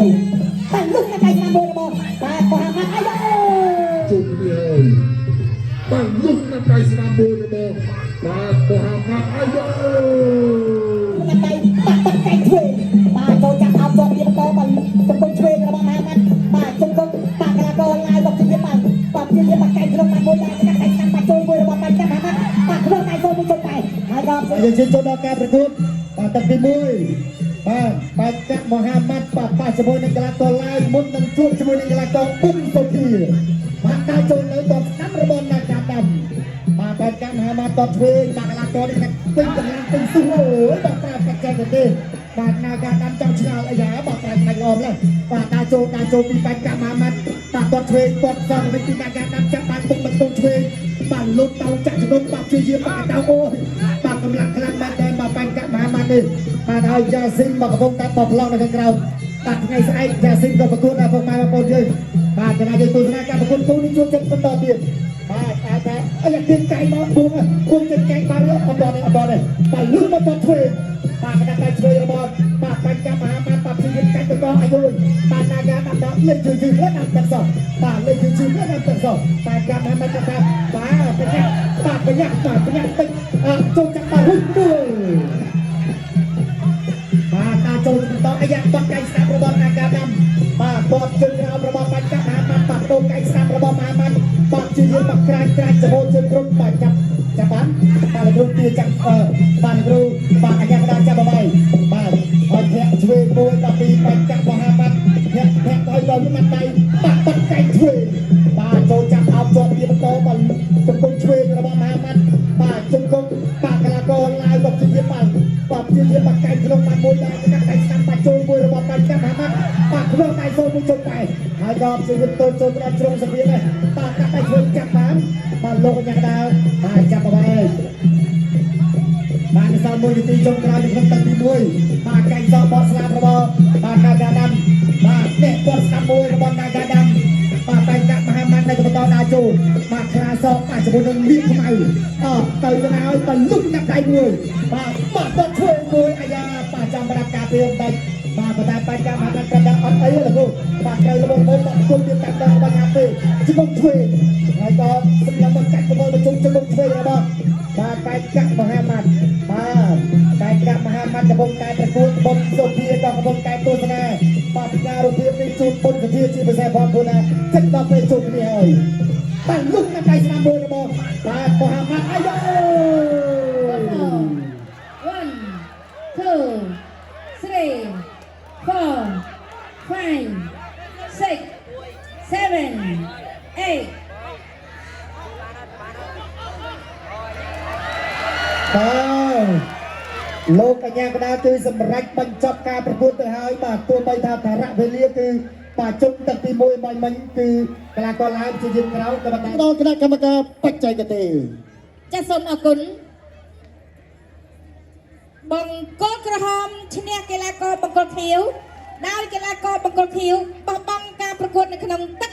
ហើយបានលុកនៅកៃស្នាមមួយរបស់បាទបោះហាត់អាយ៉ូជុំនេះហើយបានលុកនៅកៃស្នាមមួយរបស់បាទបោះហាត់អាយ៉ូនៅកៃបាត់កៃឆ្វេងបាទចូលចាប់អោបជាប់ទៀតបន្តបានចំពុំឆ្វេងរបស់មហាម៉ាត់បាទជង្គង់បាក់កលាករឡាយរបស់ជាបានបាទជាបាក់កៃក្នុងបានមួយដែរកៃស្នាមបាច់ចូលមួយរបស់បាច់ចាប់មហាម៉ាត់បាទក្នុងកៃចូលមួយចូលតែហើយក៏យើងជិះចូលដល់ការប្រកួតបាទទឹកទី1បាទបាច់កាក់មហាម៉ាត់បាទជាមួយនឹងកីឡាករឡាយមុននឹងជួបជាមួយនឹងកីឡាករពុនសុធាបាទការចូលនៅតបស្ដាប់របស់អ្នកកាដាំបាទបាច់កាក់មហាម៉ាត់តបឆ្វេងបាទកីឡាករនេះពេញកម្លាំងពេញស៊ូអូយបាទប្រាប់បច្ចេកទេសបាទអ្នកកាដាំចង់ឆ្ងល់អីយ៉ាបាទប្រែផ្នែកអមឡើយបាទការចូលពីបាច់កាក់មហាម៉ាត់បាទតបឆ្វេងតបសងវិញពីអ្នកកាដាំចាប់បានពុកបន្ទងឆ្វេងបានលុបតោចាក់ជំនុំបាទជាយាមបាទតោអូយបាទកម្លាំងខ្លាំងបាទតែបាទបាច់កាក់មហាម៉ាត់នេះបាទហើយយ៉ាស៊ីងមកកំពុងតែបបឡងនៅខាងក្រៅបាទថ្ងៃស្អែកយ៉ាស៊ីងក៏ប្រកួតដែរបងប្អូនយើងបាទកន្លែងយើងទស្សនាការប្រកួតគូនេះជួបចិត្តបន្តទៀតបាទតែអីទៀងកៃមកគួងទៀងកៃបានអត់ដល់បាទលឺមកបត់ឆ្វេងបាទកណ្ដាលដៃឆ្វេងរបស់បាទបាញ់កាប់មហាម៉ាត់បាទជាយាមកាច់បន្តអាយុបាទនាការដាក់ដល់លេខជឿៗដល់ទឹកសោះបាទលេខជឿៗដល់ទឹកសោះបាទកាប់មហាម៉ាត់ចាប់បាទប្រញាប់តិចចូលចាប់បាទហ៊ុយមួយបាទការចូលបន្តអាយ៉ាបត់កៃស្ដាប់របស់នាការដាំបាទបត់ជើងក្រោមរបស់បាញ់កាប់មហាម៉ាត់បាទតូនកៃស្ដាប់របស់មហាម៉ាត់បាទជាយាមបាទក្រាញចំហជើងក្រុមបាទចាប់បានបាទលោកគ្រូទាចាប់បាទលោកគ្រូបាទអាយ៉ាកដាចាប់បបាយបាទអត់ធាក់ឆ្វេងមួយដល់ពីបាញ់កាប់មហាម៉ាត់ធាក់ឲ្យដល់មាត់ដៃបាទបត់កៃឆ្វេងបាទចូលចាប់អោបជាប់ទៀតបន្តបាទជង្គង់ឆ្វេងរបស់មហាម៉ាត់បាទជង្គង់បាទកីឡាករឡាយរបស់ជាយាមបាទជាយាមបាទកៃក្នុងបាត់មួយដែរកៃស្ដាំបាទចូលមួយរបស់បាញ់កាប់មហាម៉ាត់បាទក្នុងដៃចូលមួយចូលតែហើយក៏ជាយាមចូលដល់ជ្រុងសៀនដែរបាទកាត់ដៃឆ្វេងចាប់បានបាទលោកអាយ៉ាកដាបាទចាប់បបាយបានសល់1នាទីចុងក្រោយក្នុងទឹកទី1បាទកៃសបោះស្លាប់របស់បាទនាការដាំបាទអ្នកគាត់ស្ដាប់មួយរបស់នាការដាំបាទបែកកាក់មហាម៉ាត់នៅបន្តដើរចូលបាទខ្លាសោកបាទជាមួយនឹងលៀកខ្មៅទៅទៅហើយក៏លុបដាក់ដៃមួយបាទបត់ធ្វើមួយអាយ៉ាបាទចាំប្រាប់ការពីដៃបាទបតែបែកកាក់មហាម៉ាត់គាត់អត់អីទេលោកបាទត្រូវរបស់មកគុំទៀតកាត់ដល់បាញ់ហាពេជុំធ្វើហើយក៏សម្រាប់មកកាច់ទៅជុំធ្វើរបស់បាទបែកកាក់មហាម៉ាត់បាទបែកកាក់មហាម៉ាត់កំពុងតែប្រកួតបុកសុភាក៏កំពុងតែទស្សនាបាទពីការរូបភាពនេះជួបបុកសុភាជាភាសាផងព្រោះណាចិត្តដល់ពេលជួបគ្នាហើយបានលុកនៅដៃស្នាមមួយរបស់បាទមហាម៉ាត់អាយ៉ូ 1 2 3 4 5 6 7 8បាទលោកកញ្ញាកដាគឺសម្រាប់បញ្ចប់ការប្រកួតទៅហើយបាទទោះបីថាតារៈវេលាគឺបាទជុំទឹកទី1បាញ់មិញគឺកីឡាករឡើងជាយាមក្រោយក៏បានដល់គណៈកម្មការបច្ចេកទេសចាសសូមអរគុណបង្គោលក្រហមឈ្នះកីឡាករបង្គោលខៀវដោយកីឡាករបង្គោលខៀវបោះបង់ការប្រកួតនៅក្នុងទឹក